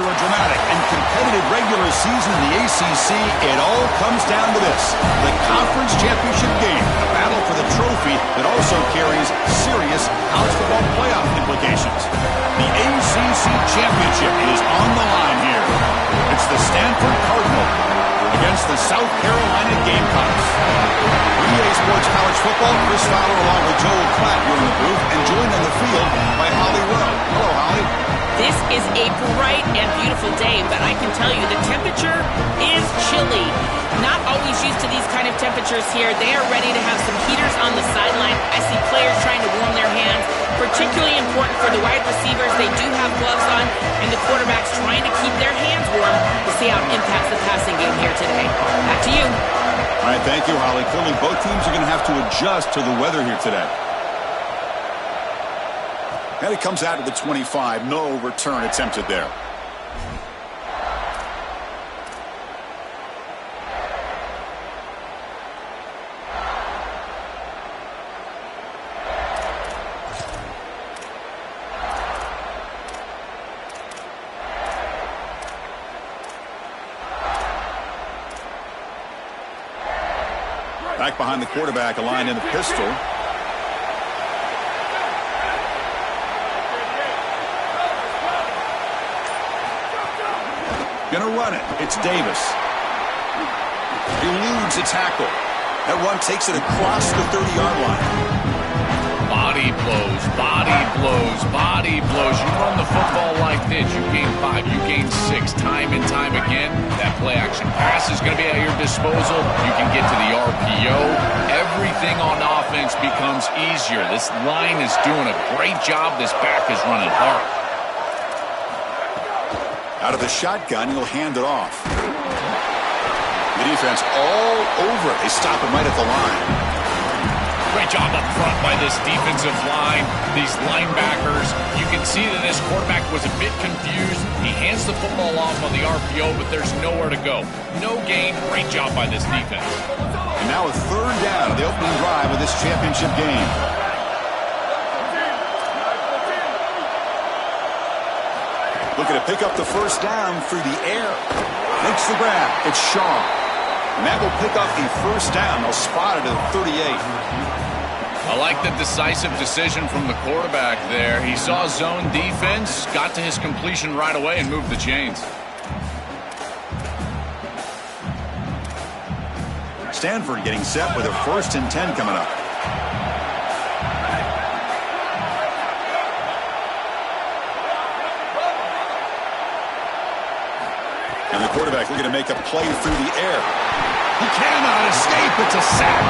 After a dramatic and competitive regular season in the ACC, it all comes down to this: the conference championship game, a battle for the trophy that also carries serious college football playoff implications. The ACC championship is on the line here. It's the Stanford Cardinal against the South Carolina Gamecocks. EA Sports College Football, Chris Fowler along with Joel Klatt here in the booth, and joined on the field by Holly Rowe. Hello, Holly. This is a bright and beautiful day, but I can tell you the temperature is chilly. Not always used to these kind of temperatures here. They are ready to have some heaters on the sideline. I see players trying to warm their hands. Particularly important for the wide receivers. They do have gloves on, and the quarterbacks trying to keep their hands warm to see how it impacts the passing game here today. Back to you. All right, thank you, Holly. Clearly, both teams are going to have to adjust to the weather here today. And it comes out to the 25. No return attempted there. Back behind the quarterback, aligned in the pistol. Gonna run it. It's Davis. Eludes a tackle. That run takes it across the 30-yard line. Body blows, body blows, body blows. You run the football like this, you gain 5, you gain 6, time and time again. That play-action pass is going to be at your disposal. You can get to the RPO. Everything on offense becomes easier. This line is doing a great job. This back is running hard. Out of the shotgun, he'll hand it off. The defense all over it. They stop him right at the line. Great job up front by this defensive line. These linebackers, you can see that this quarterback was a bit confused. He hands the football off on the RPO, but there's nowhere to go. No gain. Great job by this defense. And now a third down, the opening drive of this championship game. Looking to pick up the first down through the air. Makes the grab. It's Shaw. And that will pick up the first down. They'll spot it at 38. I like the decisive decision from the quarterback there. He saw zone defense, got to his completion right away, and moved the chains. Stanford getting set with a 1st and 10 coming up. And the quarterback looking to make a play through the air. He cannot escape. It's a sack.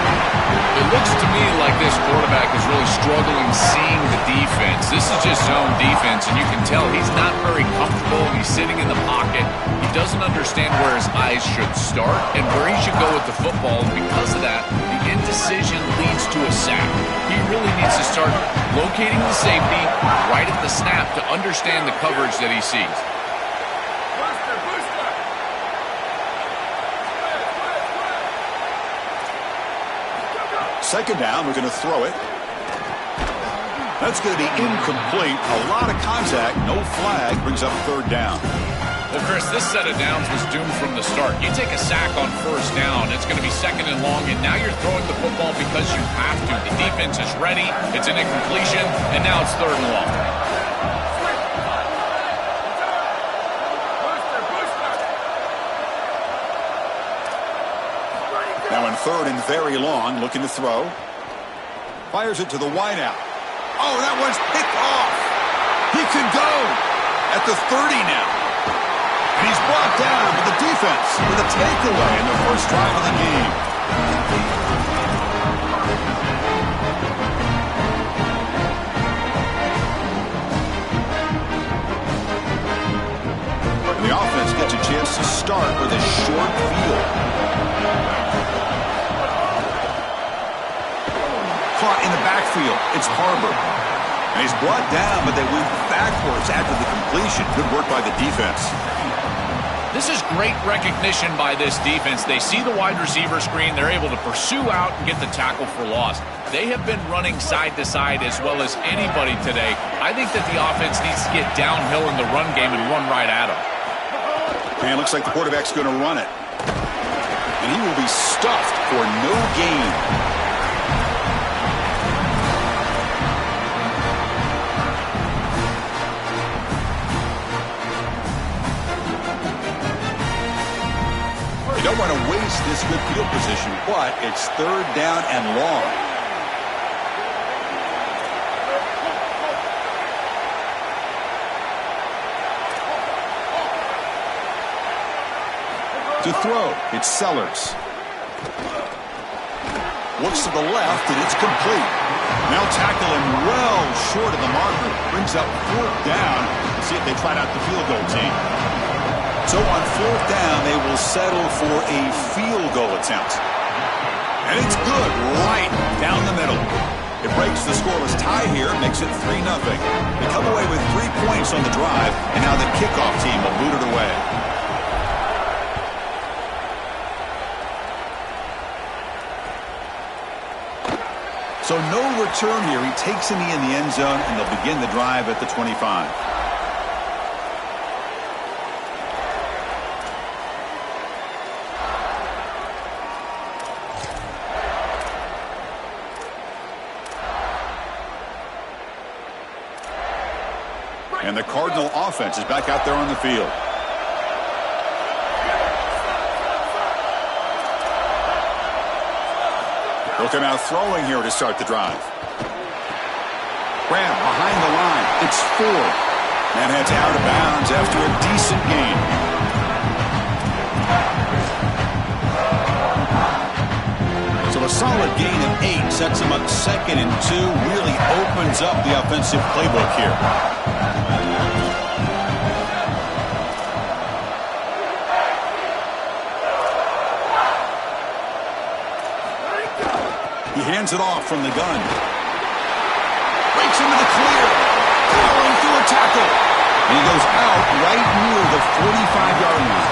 It looks to me like this quarterback is really struggling seeing the defense. This is just zone defense, and you can tell he's not very comfortable. He's sitting in the pocket. He doesn't understand where his eyes should start and where he should go with the football. And because of that, the indecision leads to a sack. He really needs to start locating the safety right at the snap to understand the coverage that he sees. Second down, we're going to throw it. That's going to be incomplete. A lot of contact, no flag, brings up third down. Well, Chris, this set of downs was doomed from the start. You take a sack on first down, it's going to be 2nd and long, and now you're throwing the football because you have to. The defense is ready, it's an incompletion, and now it's 3rd and long. Now in 3rd and very long, looking to throw. Fires it to the wideout. Oh, that one's picked off. He can go at the 30 now. And he's brought down with the defense with a takeaway in the first drive of the game. And the offense gets a chance to start with a short field. Caught in the backfield. It's Harbor. And he's brought down, but they went backwards after the completion. Good work by the defense. This is great recognition by this defense. They see the wide receiver screen. They're able to pursue out and get the tackle for loss. They have been running side to side as well as anybody today. I think that the offense needs to get downhill in the run game and run right at them. And it looks like the quarterback's going to run it. And he will be stuffed for no gain. You don't want to waste this good field position, but it's 3rd down and long. To throw, it's Sellers. Looks to the left, and it's complete. Now tackle him well short of the marker. Brings up 4th down. Let's see if they tried out the field goal team. So on 4th down, they will settle for a field goal attempt. And it's good right down the middle. It breaks the scoreless tie here, makes it 3-0. They come away with 3 points on the drive, and now the kickoff team will boot it away. So no return here. He takes a knee in the end zone, and they'll begin the drive at the 25. And the Cardinal offense is back out there on the field. They'll come out throwing here to start the drive. Graham behind the line. It's 4. And heads out of bounds after a decent gain. So a solid gain of 8 sets him up 2nd and 2. Really opens up the offensive playbook here. He hands it off from the gun. Breaks into the clear. Powering through a tackle. And he goes out right near the 45-yard line.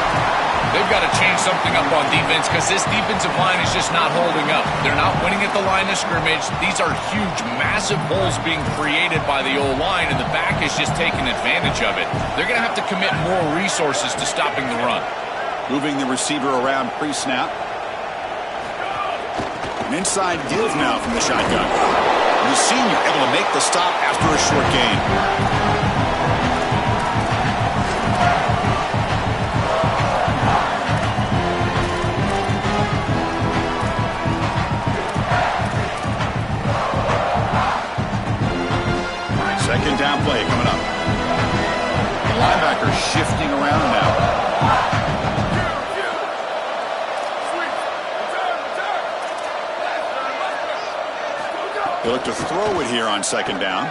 They've got to change something up on defense because this defensive line is just not holding up. They're not winning at the line of scrimmage. These are huge, massive holes being created by the O-line, and the back is just taking advantage of it. They're going to have to commit more resources to stopping the run. Moving the receiver around pre-snap. An inside give now from the shotgun. And the senior able to make the stop after a short gain. Second down play coming up. The linebacker shifting around now. They look to throw it here on 2nd down.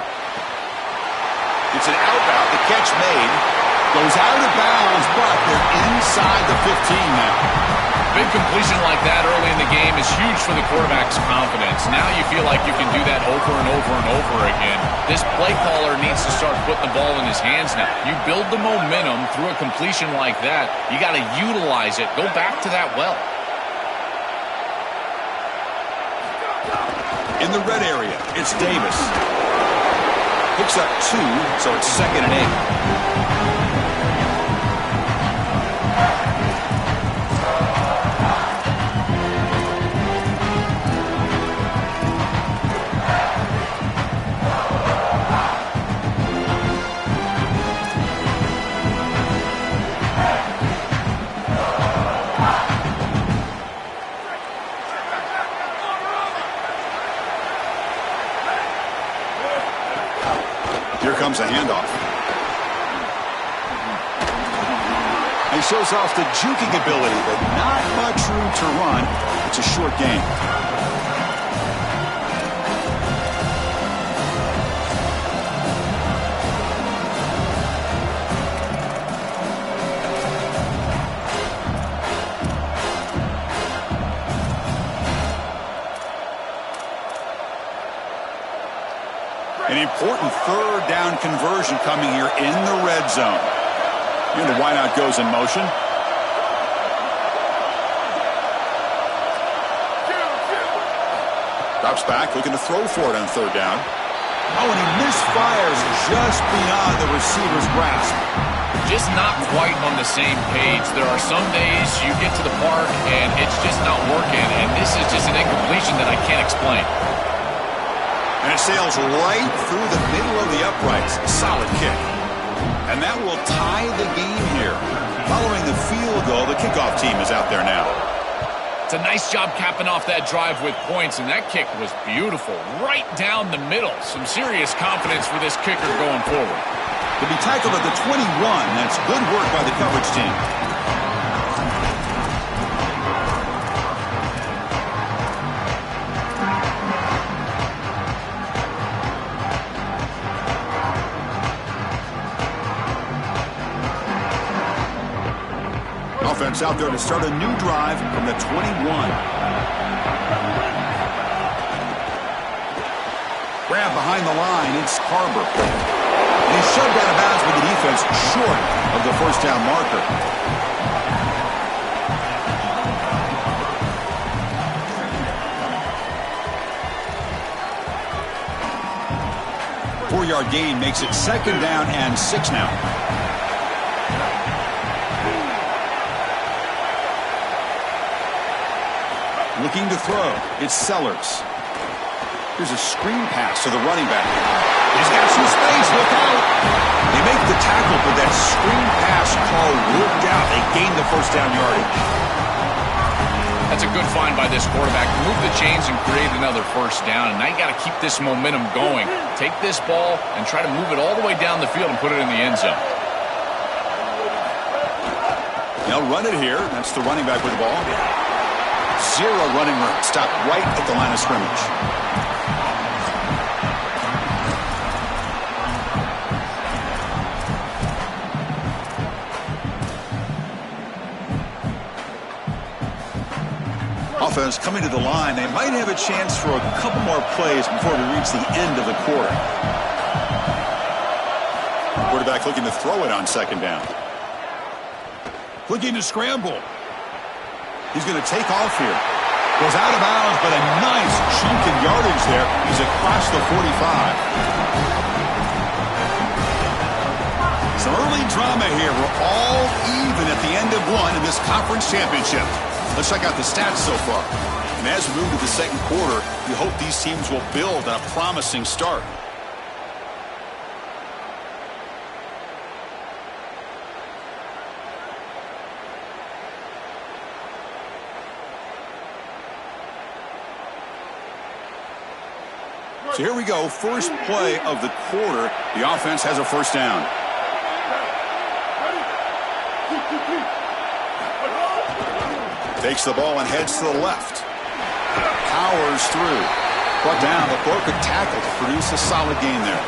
It's an out-route. The catch made. Goes out of bounds, but they're inside the 15 now. Big completion like that early in the game is huge for the quarterback's confidence. Now you feel like you can do that over and over and over again. This play caller needs to start putting the ball in his hands now. You build the momentum through a completion like that. You got to utilize it. Go back to that well. In the red area, it's Davis. Picks up 2, so it's 2nd and 8. Here comes a handoff. He shows off the juking ability, but not much room to run. It's a short gain. An important 3rd down conversion coming here in the red zone. And the wideout goes in motion. Drops back, looking to throw for it on 3rd down. Oh, and he misfires just beyond the receiver's grasp. just not quite on the same page. There are some days you get to the park and it's just not working, and this is just an incompletion that I can't explain. And it sails right through the middle of the uprights. Solid kick. And that will tie the game here. Following the field goal, the kickoff team is out there now. It's a nice job capping off that drive with points, and that kick was beautiful. Right down the middle. Some serious confidence for this kicker going forward. To be tackled at the 21, that's good work by the coverage team. Offense out there to start a new drive from the 21. Grab behind the line, it's Harbor. And he's shoved out of bounds with the defense short of the first down marker. Four-yard gain makes it 2nd down and 6 now. Looking to throw. It's Sellers. Here's a screen pass to the running back. He's got some space. Look out. They make the tackle, but that screen pass call worked out. They gained the first down yardage. That's a good find by this quarterback. Move the chains and create another first down. And now you got to keep this momentum going. Take this ball and try to move it all the way down the field and put it in the end zone. They'll run it here. That's the running back with the ball. Zero running room. Stopped right at the line of scrimmage. Offense coming to the line. They might have a chance for a couple more plays before we reach the end of the quarter. Quarterback looking to throw it on 2nd down. Looking to scramble. He's going to take off here. Goes out of bounds, but a nice chunk of yardage there. He's across the 45. Some early drama here. We're all even at the end of one in this conference championship. Let's check out the stats so far. And as we move to the 2nd quarter, we hope these teams will build on a promising start. So here we go, first play of the quarter. The offense has a first down. Takes the ball and heads to the left. Powers through. Brought down, but broke a tackle to produce a solid gain there.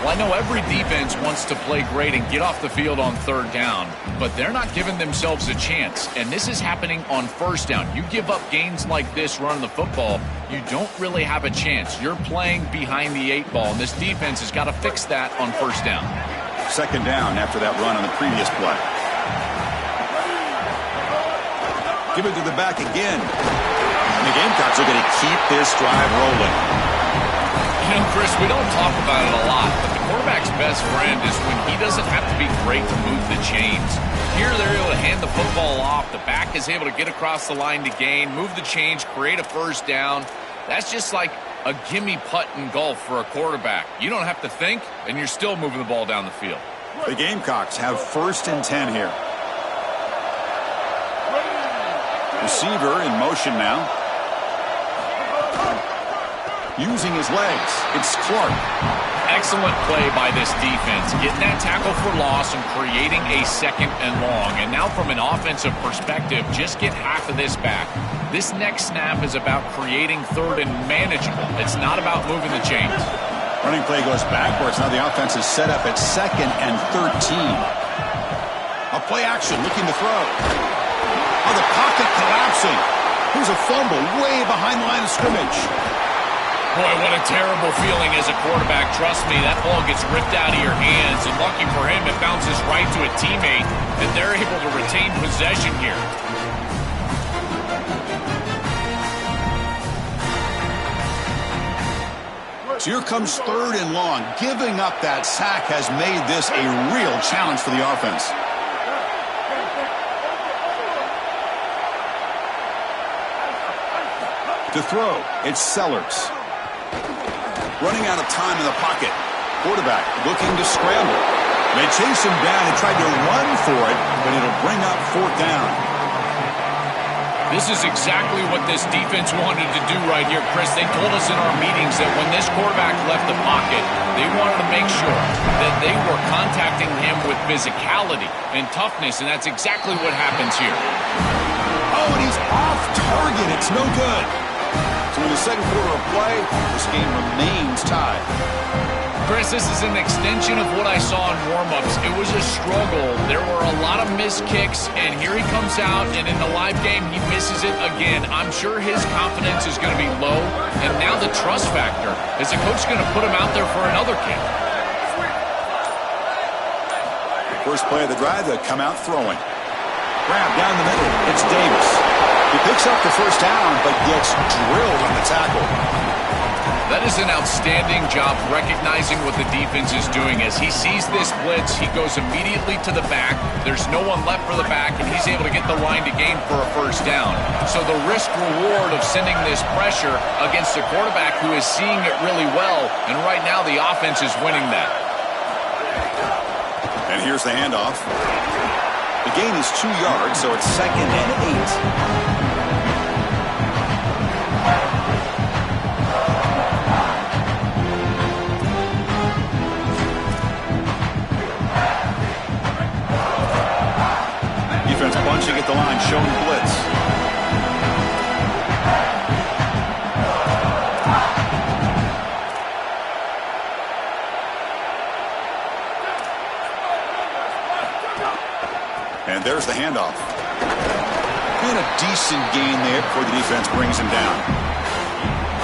Well, I know every defense wants to play great and get off the field on 3rd down, but they're not giving themselves a chance, and this is happening on 1st down. You give up gains like this running the football, you don't really have a chance. You're playing behind the 8 ball, and this defense has got to fix that on 1st down. 2nd down after that run on the previous play. Give it to the back again. And the Gamecocks are going to keep this drive rolling. You know, Chris, we don't talk about it a lot, but the quarterback's best friend is when he doesn't have to be great to move the chains. Here, they're able to hand the football off. The back is able to get across the line to gain, move the chains, create a first down. That's just like a gimme putt in golf for a quarterback. You don't have to think, and you're still moving the ball down the field. The Gamecocks have 1st and 10 here. Receiver in motion now. Using his legs. It's Clark. Excellent play by this defense. Getting that tackle for loss and creating a 2nd and long. And now from an offensive perspective, just get half of this back. This next snap is about creating 3rd and manageable. It's not about moving the chains. Running play goes backwards. Now the offense is set up at 2nd and 13. A play action looking to throw. Oh, the pocket collapsing. Here's a fumble way behind the line of scrimmage. Boy, what a terrible feeling as a quarterback. Trust me, that ball gets ripped out of your hands, and lucky for him, it bounces right to a teammate, and they're able to retain possession here. So here comes 3rd and long. Giving up that sack has made this a real challenge for the offense. To throw, it's Sellers. Running out of time in the pocket. Quarterback looking to scramble. They chase him down and tried to run for it, but it'll bring up 4th down. This is exactly what this defense wanted to do right here, Chris. They told us in our meetings that when this quarterback left the pocket, they wanted to make sure that they were contacting him with physicality and toughness, and that's exactly what happens here. Oh, and he's off target. It's no good. So in the second quarter of play, this game remains tied. Chris, this is an extension of what I saw in warm-ups. It was a struggle. There were a lot of missed kicks, and here he comes out, and in the live game, he misses it again. I'm sure his confidence is going to be low, and now the trust factor. Is the coach going to put him out there for another kick? First play of the drive, they'll come out throwing. Grab down the middle. It's Davis. He picks up the first down, but gets drilled on the tackle. That is an outstanding job recognizing what the defense is doing. As he sees this blitz, he goes immediately to the back. There's no one left for the back, and he's able to get the line to gain for a first down. So the risk-reward of sending this pressure against a quarterback who is seeing it really well, and right now the offense is winning that. And here's the handoff. The gain is 2 yards, so it's 2nd and 8. Defense bunching at the line, showing blitz. And there's the handoff. And a decent gain there before the defense brings him down.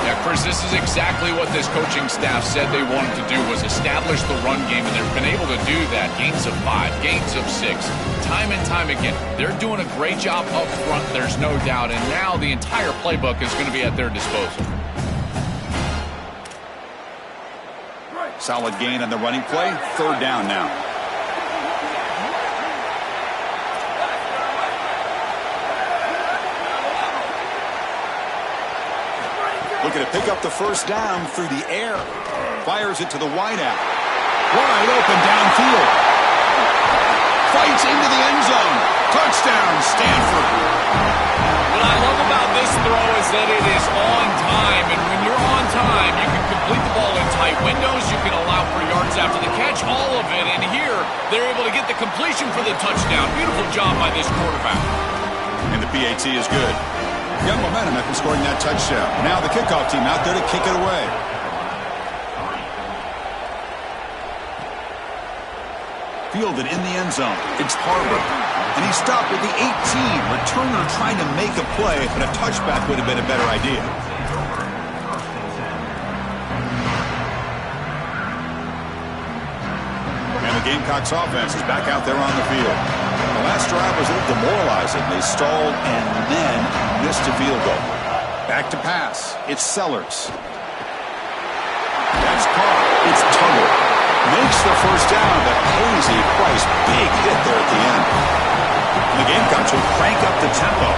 Yeah, Chris, this is exactly what this coaching staff said they wanted to do, was establish the run game, and they've been able to do that. Gains of 5, gains of 6, time and time again. They're doing a great job up front, there's no doubt, and now the entire playbook is going to be at their disposal. Solid gain on the running play. 3rd down now. Looking to pick up the first down through the air. Fires it to the wideout. Wide open downfield. Fights into the end zone. Touchdown, Stanford. What I love about this throw is that it is on time, and when you're on time, you can complete the ball in tight windows, you can allow for yards after the catch, all of it, and here, they're able to get the completion for the touchdown. Beautiful job by this quarterback. And the PAT is good. Got momentum after scoring that touchdown. Now the kickoff team out there to kick it away. Fielded in the end zone. It's Harbor. And he stopped at the 18. Returner trying to make a play, but a touchback would have been a better idea. And the Gamecocks offense is back out there on the field. The last drive was a little demoralizing. They stalled and then missed a field goal. Back to pass. It's Sellers. That's caught. It's Tuggle. Makes the first down, but pays a price. Big hit there at the end. And the Gamecocks will crank up the tempo.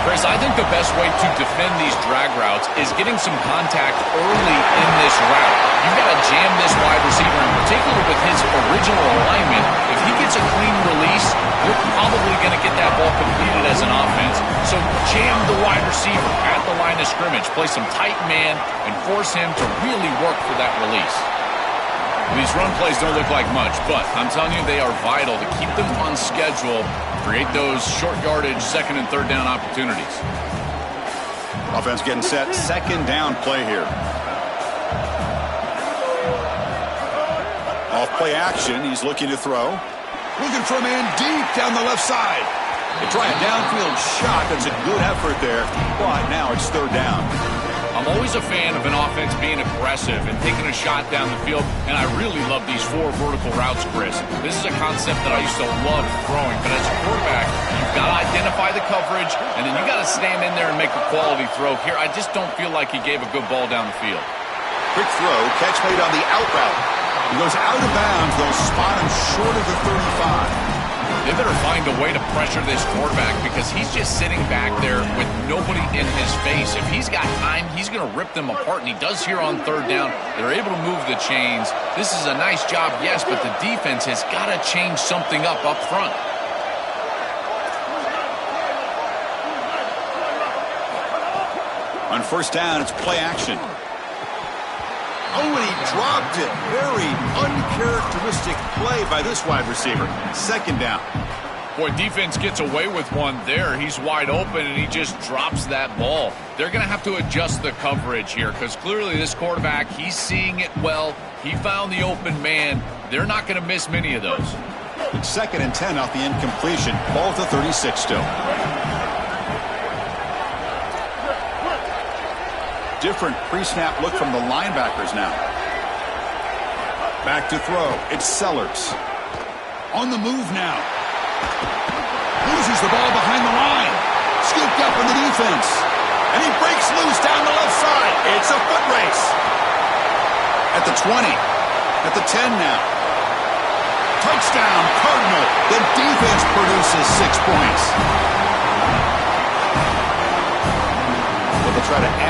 Chris, I think the best way to defend these drag routes is getting some contact early in this route. You've got to jam this wide receiver, and particularly with his original alignment. If he gets a clean release, you're probably going to get that ball completed as an offense. So jam the wide receiver at the line of scrimmage, play some tight man, and force him to really work for that release. These run plays don't look like much, but I'm telling you, they are vital to keep them on schedule, create those short yardage, 2nd and 3rd down opportunities. Offense getting set. 2nd down play here. Off play action. He's looking to throw. Looking for a man deep down the left side. They try a downfield shot. That's a good effort there. But now it's 3rd down. I'm always a fan of an offense being aggressive and taking a shot down the field, and I really love these 4 vertical routes, Chris. This is a concept that I used to love throwing, but as a quarterback, you've got to identify the coverage, and then you got to stand in there and make a quality throw. Here, I just don't feel like he gave a good ball down the field. Quick throw, catch made on the out route. He goes out of bounds. They'll spot him short of the 35. They better find a way to pressure this quarterback because he's just sitting back there with nobody in his face. If he's got time, he's going to rip them apart, and he does here on third down. They're able to move the chains. This is a nice job, yes, but the defense has got to change something up front. On first down, it's play action. Oh, and he dropped it. Very uncharacteristic play by this wide receiver. Second down. Boy, defense gets away with one there. He's wide open, and he just drops that ball. They're going to have to adjust the coverage here because clearly this quarterback, he's seeing it well. He found the open man. They're not going to miss many of those. Second and 10 off the incompletion. Ball at the 36 still. Different pre-snap look from the linebackers now. Back to throw. It's Sellers. On the move now. Loses the ball behind the line. Scooped up in the defense. And he breaks loose down the left side. It's a foot race. At the 20. At the 10 now. Touchdown, Cardinal. The defense produces 6 points. Well, they'll try to